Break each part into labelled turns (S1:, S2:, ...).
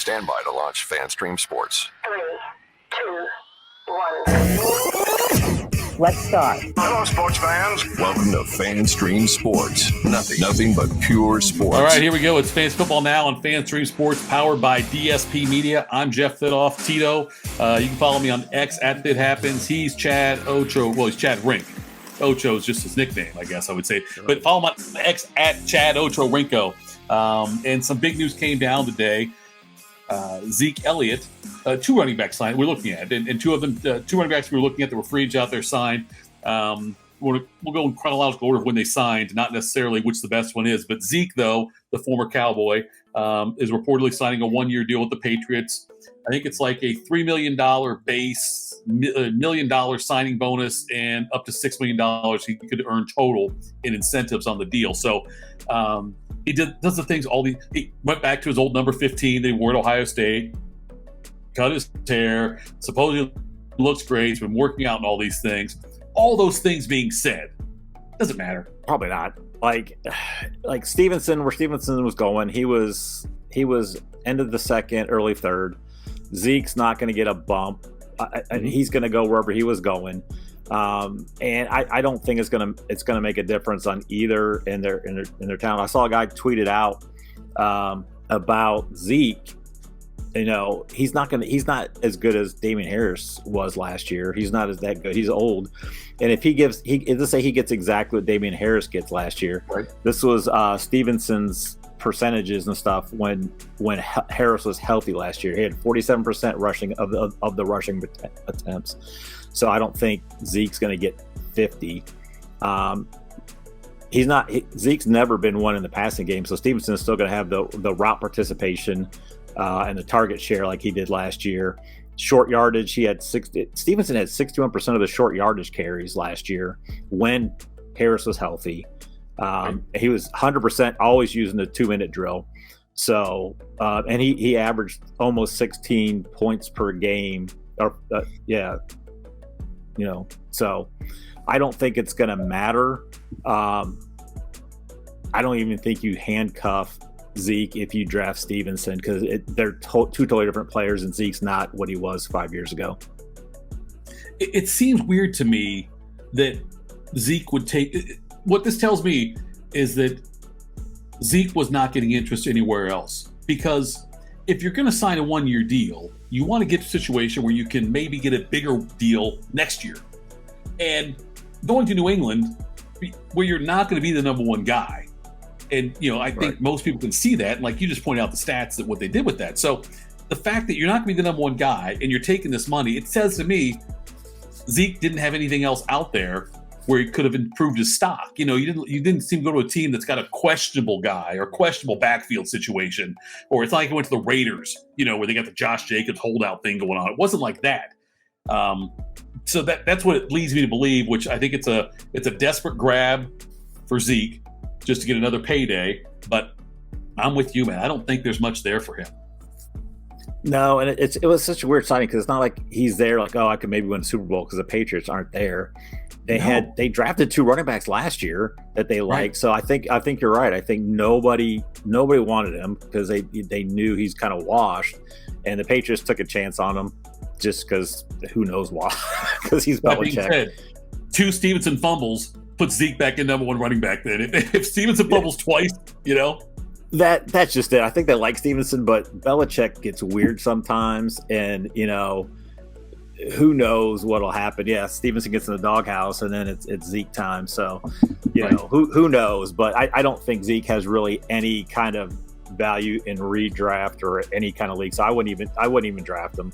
S1: Stand by to launch FanStream Sports.
S2: 3, 2, 1. Let's start.
S1: Hello, sports fans. Welcome to FanStream Sports. Nothing but pure sports.
S3: All right, here we go. It's Fans Football Now on FanStream Sports, powered by DSP Media. I'm Jeff Fitoff. Tito, you can follow me on X at FitHappens. He's Chad Ocho. Well, he's Chad Rink. Ocho is just his nickname, I guess I would say. But follow him on X at Chad Ocho Rinko. And some big news came down today. Zeke Elliott, two running backs signed we're looking at, and two of them, two running backs we were looking at that were free agents out there signed. We'll go in chronological order of when they signed, not necessarily which the best one is. But Zeke, though, the former Cowboy, is reportedly signing a one-year deal with the Patriots. I think it's like a $3 million base, $1 million signing bonus, and up to $6 million he could earn total in incentives on the deal. So he does the things, he went back to his old number 15 that he wore at Ohio State, cut his hair, supposedly looks great, he's been working out and all these things. All those things being said, doesn't matter.
S4: Probably not. Like Stevenson, where Stevenson was going, he was end of the second, early third. Zeke's not going to get a bump. He's going to go wherever he was going, and I don't think it's going to make a difference on either in their town. I saw a guy tweeted out about Zeke. You know, he's not as good as Damien Harris was last year. He's not as that good. He's old, and if let's say he gets exactly what Damien Harris gets last year. Right. This was Stevenson's percentages and stuff when Harris was healthy last year. He had 47% rushing of the rushing attempts. So I don't think Zeke's going to get 50. Zeke's never been one in the passing game, so Stevenson is still going to have the route participation and the target share like he did last year. Short yardage, Stevenson had 61% of the short yardage carries last year when Harris was healthy. He was 100% always using the 2-minute drill. So, and he averaged almost 16 points per game. So I don't think it's going to matter. I don't even think you handcuff Zeke if you draft Stevenson, because they're two totally different players, and Zeke's not what he was 5 years ago.
S3: It seems weird to me that Zeke would take. What this tells me is that Zeke was not getting interest anywhere else, because if you're going to sign a one-year deal, you want to get to a situation where you can maybe get a bigger deal next year. And going to New England, where you're not going to be the number one guy, and I think most people can see that. And like you just pointed out the stats that what they did with that. So the fact that you're not going to be the number one guy and you're taking this money, it says to me Zeke didn't have anything else out there where he could have improved his stock. You didn't seem to go to a team that's got a questionable guy or questionable backfield situation, or it's not like he went to the Raiders, where they got the Josh Jacobs holdout thing going on. It wasn't like that. So that's what it leads me to believe, which I think it's a desperate grab for Zeke just to get another payday. But I'm with you, man. I don't think there's much there for him.
S4: No, and it was such a weird signing, because it's not like he's there like, oh, I could maybe win a Super Bowl, because the Patriots aren't there. They drafted two running backs last year that they liked. Right. So I think you're right. I think nobody wanted him because they knew he's kind of washed, and the Patriots took a chance on him just because who knows why, because he's Belichick. Said,
S3: two Stevenson fumbles puts Zeke back in number one running back. Then if Stevenson fumbles twice,
S4: that's just it. I think they like Stevenson, but Belichick gets weird sometimes, and who knows what'll happen. Yeah, Stevenson gets in the doghouse, and then it's Zeke time. So, who knows? But I don't think Zeke has really any kind of value in redraft or any kind of league. So I wouldn't even draft him.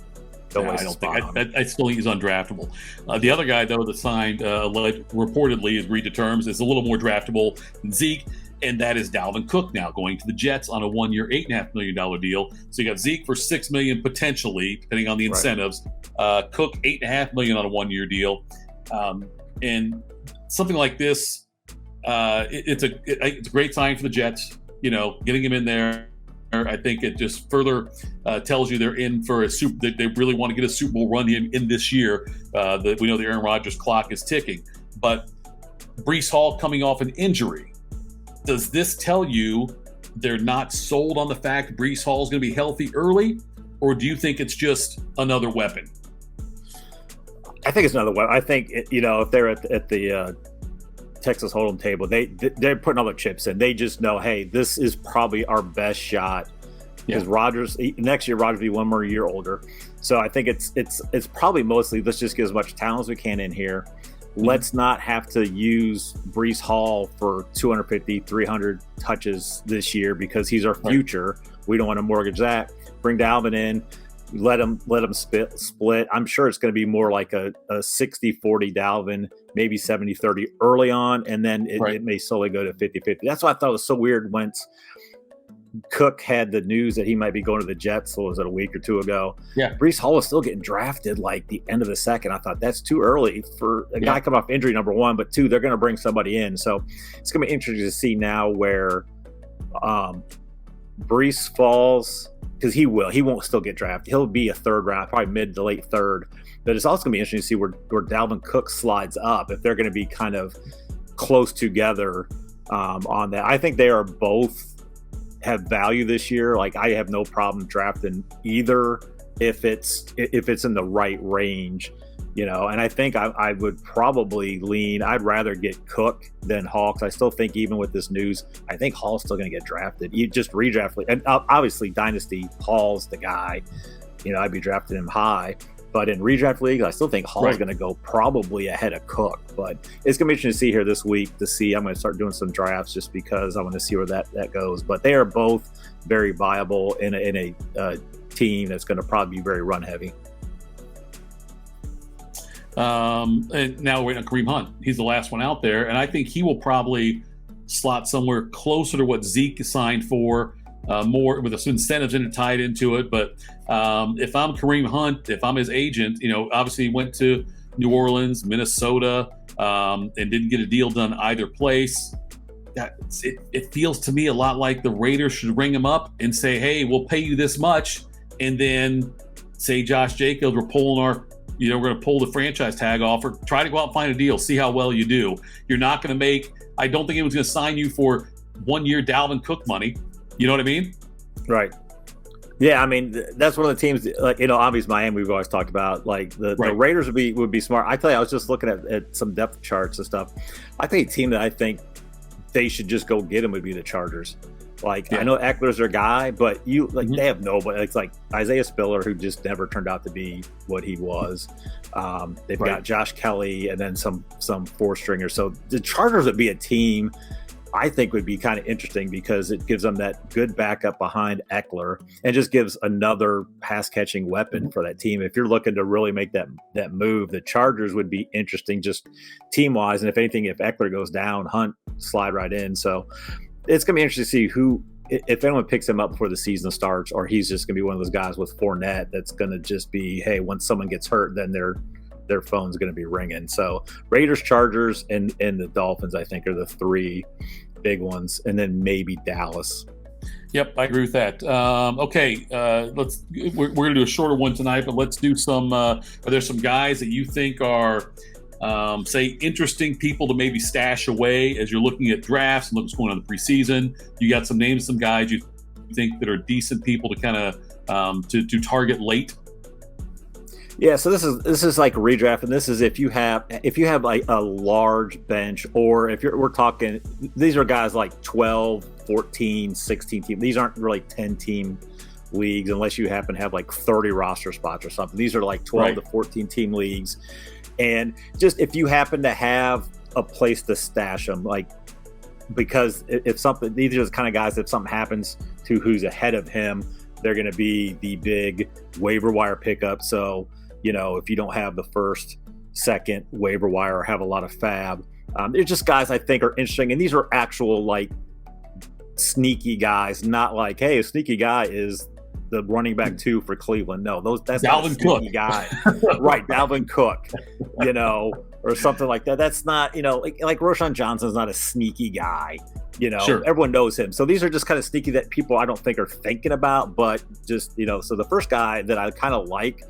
S3: I still think he's undraftable. The other guy, though, that signed reportedly is agreed to terms, is a little more draftable than Zeke, and that is Dalvin Cook now going to the Jets on a one-year, $8.5 million deal. So you got Zeke for $6 million potentially, depending on the incentives. Right. Cook $8.5 million on a one-year deal, and something like this, it's a great sign for the Jets. Getting him in there. I think it just further tells you they're in for that they really want to get a Super Bowl run in this year. That we know the Aaron Rodgers clock is ticking, but Breece Hall coming off an injury. Does this tell you they're not sold on the fact Breece Hall is going to be healthy early, or do you think it's just another weapon?
S4: I think it's another weapon. I think if they're at the Texas Hold'em table, they're putting all their chips in. They just know, hey, this is probably our best shot. Because Rodgers next year, Rodgers will be one more year older, so I think it's probably mostly let's just get as much talent as we can in here. Let's not have to use Breece Hall for 250, 300 touches this year because he's our future. Right. We don't want to mortgage that. Bring Dalvin in, let him split. I'm sure it's going to be more like a 60-40 Dalvin, maybe 70-30 early on, and then it may slowly go to 50-50. That's why I thought it was so weird once Cook had the news that he might be going to the Jets. So was it a week or two ago? Yeah. Breece Hall was still getting drafted like the end of the second. I thought that's too early for a guy coming off injury, number one, but two, they're going to bring somebody in. So it's going to be interesting to see now where Breece falls, because he won't still get drafted. He'll be a third round, probably mid to late third. But it's also going to be interesting to see where Dalvin Cook slides up, if they're going to be kind of close together on that. I think they are both have value this year. Like, I have no problem drafting either if it's in the right range, and I think I would probably lean, I'd rather get Cook than Hall, because I still think even with this news, I think Hall's still going to get drafted. You just redraft, and obviously Dynasty, Hall's the guy, I'd be drafting him high. But in redraft league, I still think Hall is going to go probably ahead of Cook. But it's going to be interesting to see here this week I'm going to start doing some drafts just because I want to see where that goes. But they are both very viable in a team that's going to probably be very run heavy.
S3: And now we're waiting on Kareem Hunt. He's the last one out there. And I think he will probably slot somewhere closer to what Zeke signed for. More with some incentives tied into it. But if I'm Kareem Hunt, if I'm his agent, obviously he went to New Orleans, Minnesota, and didn't get a deal done either place. It feels to me a lot like the Raiders should ring him up and say, hey, we'll pay you this much. And then say, Josh Jacobs, we're going to pull the franchise tag off, or try to go out and find a deal, see how well you do. You're not going to I don't think anyone's going to sign you for 1 year Dalvin Cook money. You know what I mean?
S4: Right. Yeah, I mean, that's one of the teams, obviously Miami we've always talked about. Like the Raiders would be smart. I tell you, I was just looking at some depth charts and stuff. I think a team that I think they should just go get him would be the Chargers. I know Eckler's their guy, but they have nobody. It's like Isaiah Spiller, who just never turned out to be what he was. They've got Josh Kelly and then some four stringers. So the Chargers would be a team I think would be kind of interesting, because it gives them that good backup behind Eckler and just gives another pass catching weapon for that team. If you're looking to really make that move, the Chargers would be interesting just team wise. And if anything, if Eckler goes down, Hunt slide right in. So it's going to be interesting to see if anyone picks him up before the season starts, or he's just going to be one of those guys with Fournette that's going to just be, hey, when someone gets hurt, then their phone's going to be ringing. So Raiders, Chargers, and the Dolphins, I think, are the three big ones, and then maybe Dallas.
S3: Yep, I agree with that. Okay, we're going to do a shorter one tonight, but let's do some. Are there some guys that you think are, say, interesting people to maybe stash away as you're looking at drafts and look what's going on in the preseason? You got some names, some guys you think that are decent people to kind of to target late?
S4: Yeah, so this is like redraft, and this is if you have like a large bench, or if we're talking, these are guys like 12, 14, 16 team. These aren't really 10 team leagues unless you happen to have like 30 roster spots or something. These are like 12 to 14 team leagues, and just if you happen to have a place to stash them, like, because if something, these are the kind of guys, if something happens to who's ahead of him, they're going to be the big waiver wire pickup. So if you don't have the first, second waiver wire or have a lot of fab, they're just guys I think are interesting. And these are actual like sneaky guys, not like, hey, a sneaky guy is the running back 2 for Cleveland. No, that's not a sneaky guy. Right, Dalvin Cook, or something like that. That's not, like Roshan Johnson's not a sneaky guy. Sure. Everyone knows him. So these are just kind of sneaky that people I don't think are thinking about, but just, so the first guy that I kind of like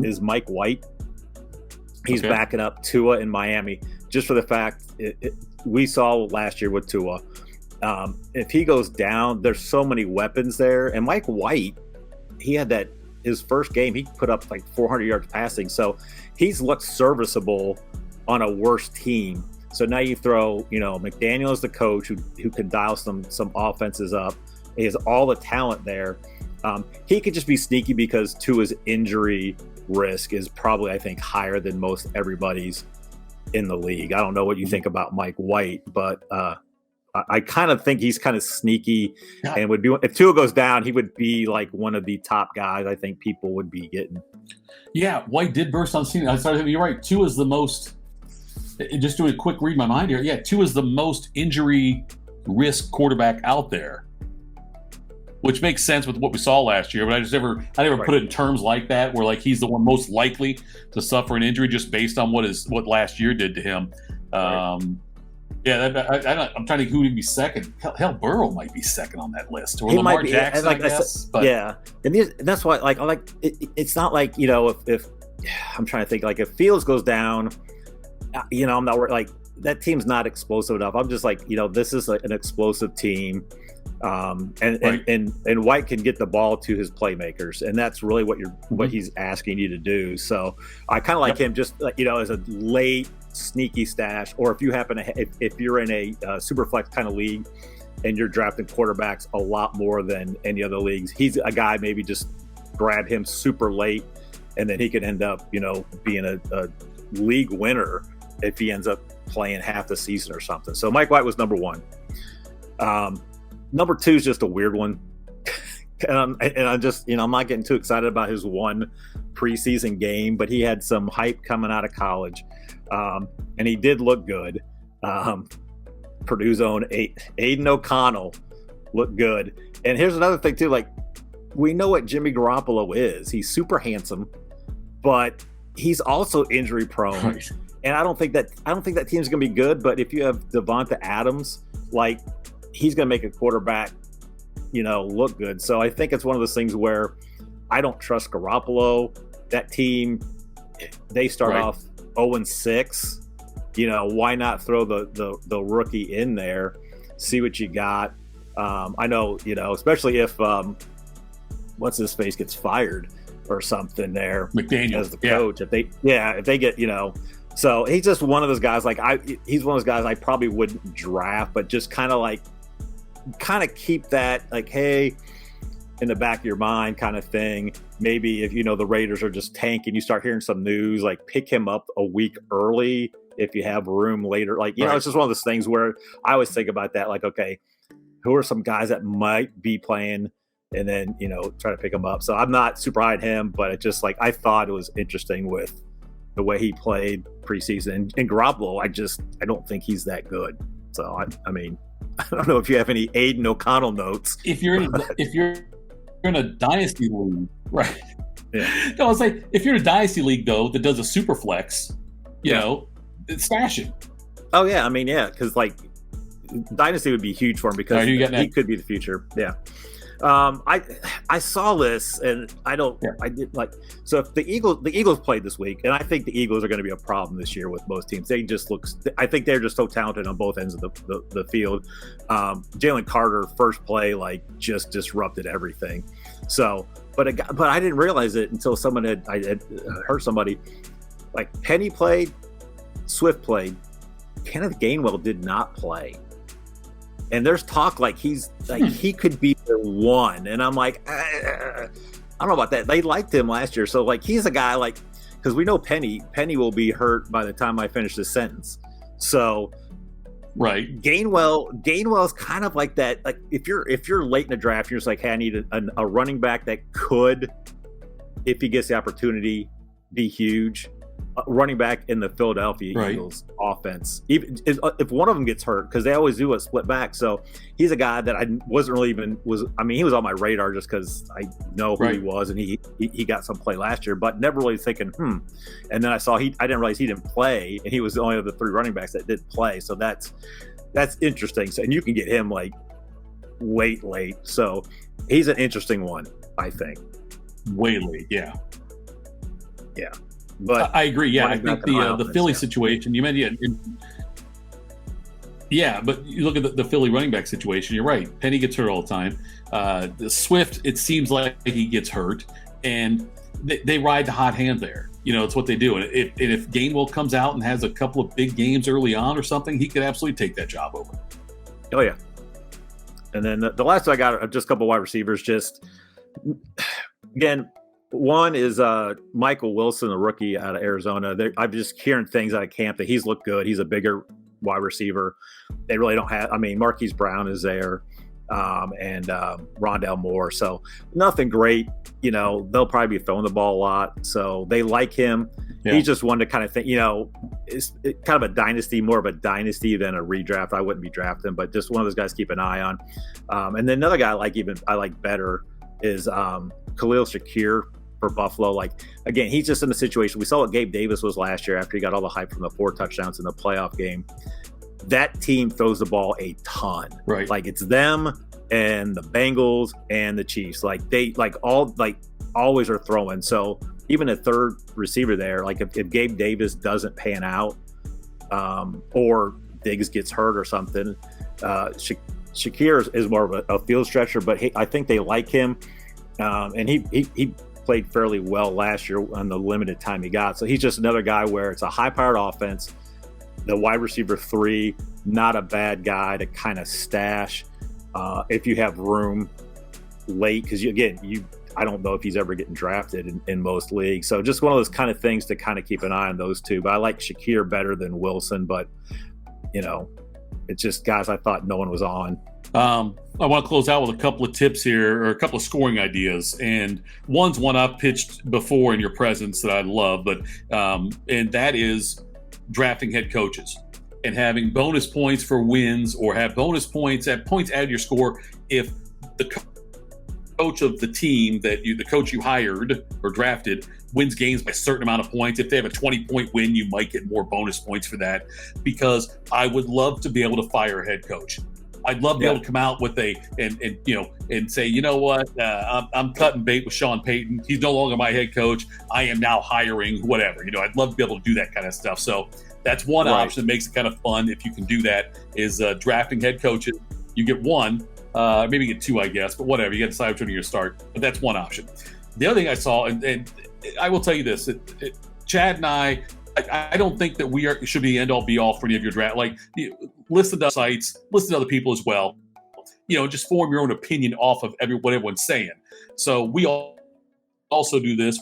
S4: is Mike White. He's backing up Tua in Miami, just for the fact we saw last year with Tua. If he goes down, there's so many weapons there. And Mike White, he had that his first game, he put up like 400 yards passing. So he's looked serviceable on a worse team. So now you throw, McDaniel as the coach who can dial some offenses up. He has all the talent there. He could just be sneaky because Tua's injury risk is probably, I think, higher than most everybody's in the league. I don't know what you think about Mike White, but I kind of think he's kind of sneaky and would be, if Tua goes down, he would be like one of the top guys I think people would be getting.
S3: Yeah, White did burst on scene. I started thinking, you're right. Tua is the most, just doing a quick read in my mind here. Yeah, Tua is the most injury risk quarterback out there, which makes sense with what we saw last year. But I never put it in terms like that, where like he's the one most likely to suffer an injury just based on what last year did to him. Yeah, I'm trying to think who would be second. Hell, Burrow might be second on that list, or Lamar Jackson, I guess. But
S4: yeah, and that's why, like, I like it's not like if I'm trying to think, like, if Fields goes down, I'm not worried. Like, that team's not explosive enough. I'm just like, this is like an explosive team, and White can get the ball to his playmakers, and that's really what he's asking you to do. So I kind of like him just as a late sneaky stash, or if you happen to if you're in a super flex kind of league and you're drafting quarterbacks a lot more than any other leagues, he's a guy maybe just grab him super late, and then he could end up being a league winner if he ends up playing half the season or something. So Mike White was number one. Number two is just a weird one. And I'm just, I'm not getting too excited about his one preseason game, but he had some hype coming out of college. And he did look good. Purdue's own Aiden O'Connell looked good. And here's another thing too, like, we know what Jimmy Garoppolo is. He's super handsome, but he's also injury prone. Right. And I don't think that team's going to be good, but if you have Devonta Adams, like, he's going to make a quarterback, look good. So I think it's one of those things where I don't trust Garoppolo. That team, they start off 0-6. Why not throw the rookie in there, see what you got? I know, especially if what's his face gets fired or something there,
S3: McDaniel
S4: as the coach. If they get, so he's just one of those guys. Like, he's one of those guys I probably wouldn't draft, but just kind of keep that, like, hey, in the back of your mind kind of thing. Maybe if the Raiders are just tanking, you start hearing some news, like, pick him up a week early if you have room later. Like, it's just one of those things where I always think about that, like, okay, who are some guys that might be playing, and then try to pick them up. So I'm not super high on him, but it just, like, I thought it was interesting with the way he played preseason. And Garoppolo, I don't think he's that good. So I mean, I don't know if you have any Aiden O'Connell notes.
S3: If you're in a dynasty league, right?
S4: Yeah.
S3: No, I was like, if you're in a dynasty league though that does a super flex, stash him.
S4: Oh yeah, I mean, yeah, because like dynasty would be huge for him because he could be the future. Yeah. I saw this and I did like, so if the Eagles played this week, and I think the Eagles are going to be a problem this year with most teams. I think they're just so talented on both ends of the field. Jalen Carter first play, like, just disrupted everything. So, but I didn't realize it until I had heard somebody, like, Penny played, Swift played, Kenneth Gainwell did not play. And there's talk like he could be the one, and I'm like, I don't know about that. They liked him last year, so like he's a guy, like, because we know Penny will be hurt by the time I finish this sentence. So
S3: right,
S4: Gainwell's kind of like that. Like if you're late in the draft, you're just like, hey, I need a running back that could, if he gets the opportunity, be huge. Running back in the Philadelphia Eagles offense, even if one of them gets hurt, because they always do a split back. So he's a guy that I wasn't really he was on my radar just because I know who he was, and he got some play last year, but never really thinking and then I didn't realize he didn't play, and he was the only of the three running backs that did play. So that's interesting. So, and you can get him like late, so he's an interesting one, I think.
S3: Way late, yeah.
S4: But
S3: I agree. Yeah, I think the Philly situation you mentioned. Yeah, but you look at the Philly running back situation. You're right. Penny gets hurt all the time. The Swift, it seems like he gets hurt, and they ride the hot hand there. It's what they do. And if Gainwell comes out and has a couple of big games early on or something, he could absolutely take that job over.
S4: Oh, yeah. And then the last I got are just a couple wide receivers. Just, again, one is Michael Wilson, a rookie out of Arizona. I'm just hearing things out of camp that he's looked good. He's a bigger wide receiver. They really don't have – Marquise Brown is there. And Rondale Moore. So nothing great. They'll probably be throwing the ball a lot. So they like him. Yeah. He's just one to kind of think, it's kind of a dynasty, more of a dynasty than a redraft. I wouldn't be drafting, but just one of those guys to keep an eye on. And then another guy I like better is Khalil Shakir for Buffalo. Again, he's just in a situation. We saw what Gabe Davis was last year after he got all the hype from the 4 touchdowns in the playoff game. That team throws the ball a ton.
S3: Right.
S4: It's them and the Bengals and the Chiefs. They always are throwing. So even a third receiver there, if Gabe Davis doesn't pan out, or Diggs gets hurt or something, Shakir is more of a field stretcher, but I think they like him. And he played fairly well last year on the limited time he got. So he's just another guy where it's a high-powered offense. The wide receiver 3, not a bad guy to kind of stash if you have room late. Because, I don't know if he's ever getting drafted in most leagues. So just one of those kind of things to kind of keep an eye on those two. But I like Shakir better than Wilson. But, it's just guys I thought no one was on.
S3: I want to close out with a couple of tips here, or a couple of scoring ideas. And one's one I've pitched before in your presence that I love. But and that is drafting head coaches and having bonus points for wins, or have bonus points at points added to your score if the coach of the team the coach you hired or drafted wins games by a certain amount of points. If they have a 20-point win, you might get more bonus points for that, because I would love to be able to fire a head coach. I'd love to be able to come out with and say, you know what, I'm cutting bait with Sean Payton. He's no longer my head coach. I am now hiring whatever. I'd love to be able to do that kind of stuff. So that's one option that makes it kind of fun. If you can do that, is drafting head coaches. You get one, maybe you get 2, I guess, but whatever. You got to decide which one you're going to start. But that's one option. The other thing I saw, and I will tell you this, Chad and I don't think that should be the end all be all for any of your draft. Listen to sites, listen to other people as well. Just form your own opinion off of what everyone's saying. So we also do this.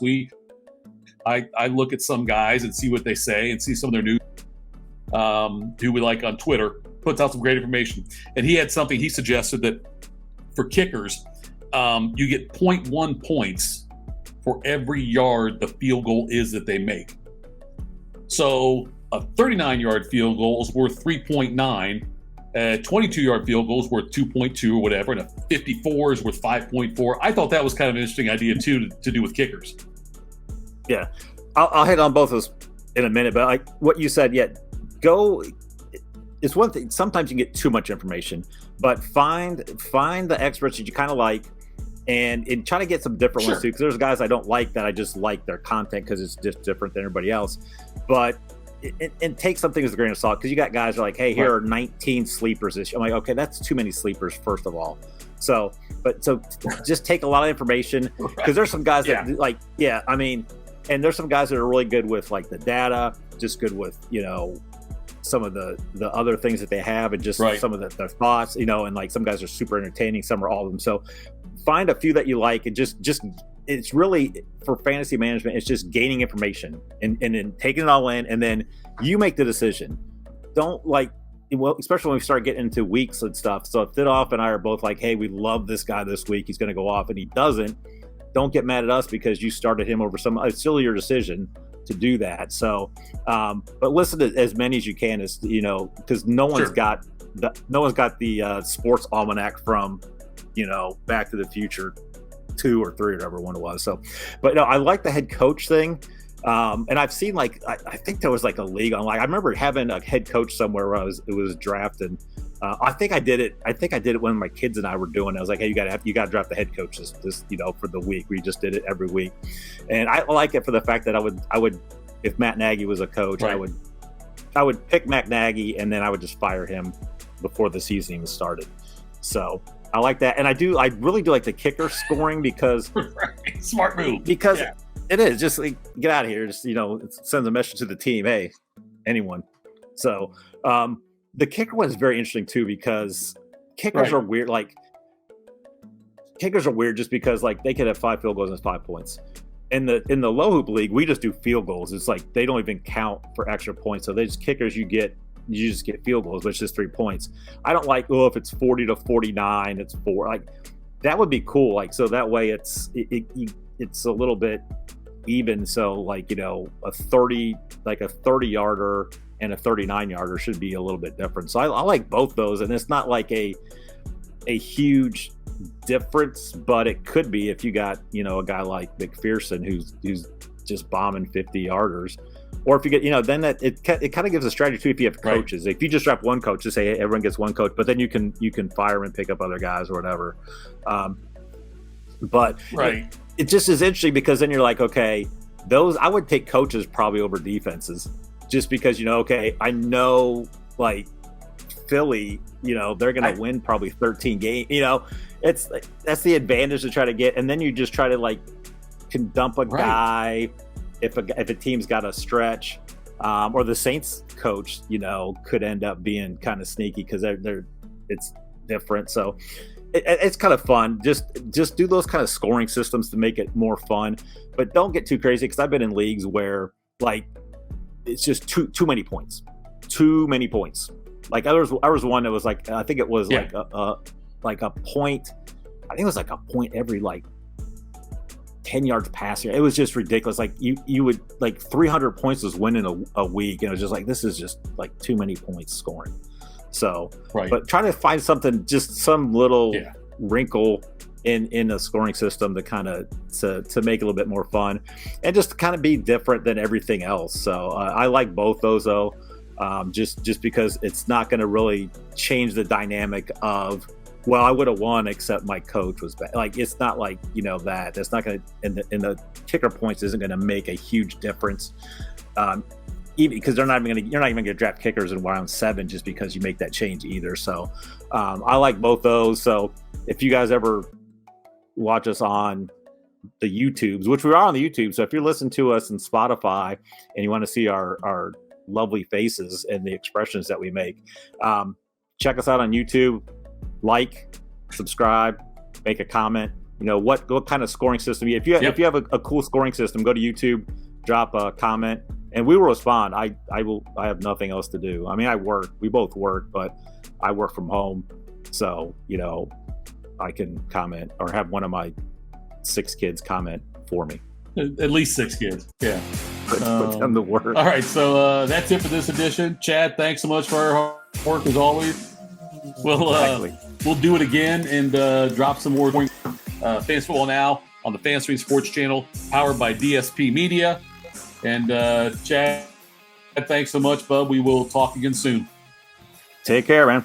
S3: I look at some guys and see what they say and see some of their news. Who we like on Twitter puts out some great information, and he had something he suggested that for kickers, you get 0.1 points for every yard the field goal is that they make. So a 39-yard field goal is worth 3.9. A 22-yard field goal is worth 2.2 or whatever, and a 54 is worth 5.4. I thought that was kind of an interesting idea, too, to do with kickers.
S4: Yeah. I'll hit on both of those in a minute, but what you said, it's one thing. Sometimes you get too much information, but find the experts that you kind of like, and try to get some different ones too, because there's guys I don't like that I just like their content because it's just different than everybody else. But and take something as a grain of salt, because you got guys who are like, hey, here are 19 sleepers this year. I'm like, okay, that's too many sleepers, first of all. So just take a lot of information, because there's some guys that and there's some guys that are really good with the data, just good with some of the other things that they have, and just some of their thoughts, and some guys are super entertaining, some are all of them. So find a few that you like, and just it's really, for fantasy management, it's just gaining information and then taking it all in, and then you make the decision. Don't especially when we start getting into weeks and stuff. So if Thidoff and I are both like, hey, we love this guy this week, he's going to go off, and he doesn't, don't get mad at us because you started him over it's still your decision to do that. So, but listen to as many as you can, as because no one's got the sports almanac from Back to the Future 2 or 3 or whatever one it was. So, but no, I like the head coach thing. And I've seen I think there was a league online. I remember having a head coach somewhere where it was drafted. I think I did it when my kids and I were doing it. I was like, hey, you got to draft the head coaches this for the week. We just did it every week. And I like it for the fact that I would if Matt Nagy was a coach, I would pick Matt Nagy, and then I would just fire him before the season even started. So I like that, and I really do like the kicker scoring because
S3: smart move.
S4: Because it is just like, get out of here. Just it sends a message to the team. Hey, anyone. So the kicker one is very interesting too because kickers are weird. Like kickers are weird just because like they could have 5 field goals and 5 points. In the low hoop league, we just do field goals. It's like they don't even count for extra points. So they just kickers you just get field goals, which is 3 points. I don't like if it's 40 to 49, it's 4. Like that would be cool. Like so that way it's a little bit even. So like a 30 yarder and a 39 yarder should be a little bit different. So I like both those, and it's not like a huge difference, but it could be if you got a guy like McPherson who's just bombing 50 yarders, or if you get then that it kind of gives a strategy too if you have coaches. If you just draft one coach, just say hey, everyone gets one coach, but then you can fire him and pick up other guys or whatever. But it just is interesting because then you're like, okay, those I would take coaches probably over defenses just because okay, I know like Philly, they're going to win probably 13 games. That's the advantage to try to get, and then you just try to can dump a guy if a team's got a stretch, or the Saints coach, could end up being kind of sneaky because it's different. So it's kind of fun. Just do those kind of scoring systems to make it more fun, but don't get too crazy because I've been in leagues where it's just too many points. Like I was one that was like I think it was like a point. I think it was like a point every 10 yards passing. It was just ridiculous. Like you would 300 points was winning a week, and it was just like this is just too many points scoring. So, but trying to find something, just some little wrinkle in the scoring system to kind of to make it a little bit more fun, and just to kind of be different than everything else. So I like both those though. Just because it's not going to really change the dynamic of, well, I would have won except my coach was bad. Like it's not like that. That's not going to in the kicker points isn't going to make a huge difference. Even because you're not even going to draft kickers in round 7 just because you make that change either. So I like both those. So if you guys ever watch us on the YouTubes, which we are on the YouTube, so if you're listening to us in Spotify and you want to see our lovely faces and the expressions that we make, check us out on YouTube, subscribe, make a comment. What kind of scoring system if you have a cool scoring system, go to YouTube, drop a comment, and we will respond. I have nothing else to do. I mean, we both work, but I work from home, so I can comment or have one of my 6 kids comment for me.
S3: At least 6 kids. Yeah.
S4: Put them to work.
S3: All right, so that's it for this edition. Chad, thanks so much for our hard work as always. We'll do it again and drop some more Fantasy Football Now on the Fantasy Sports Channel, powered by DSP Media. And Chad, thanks so much, bud. We will talk again soon.
S4: Take care, man.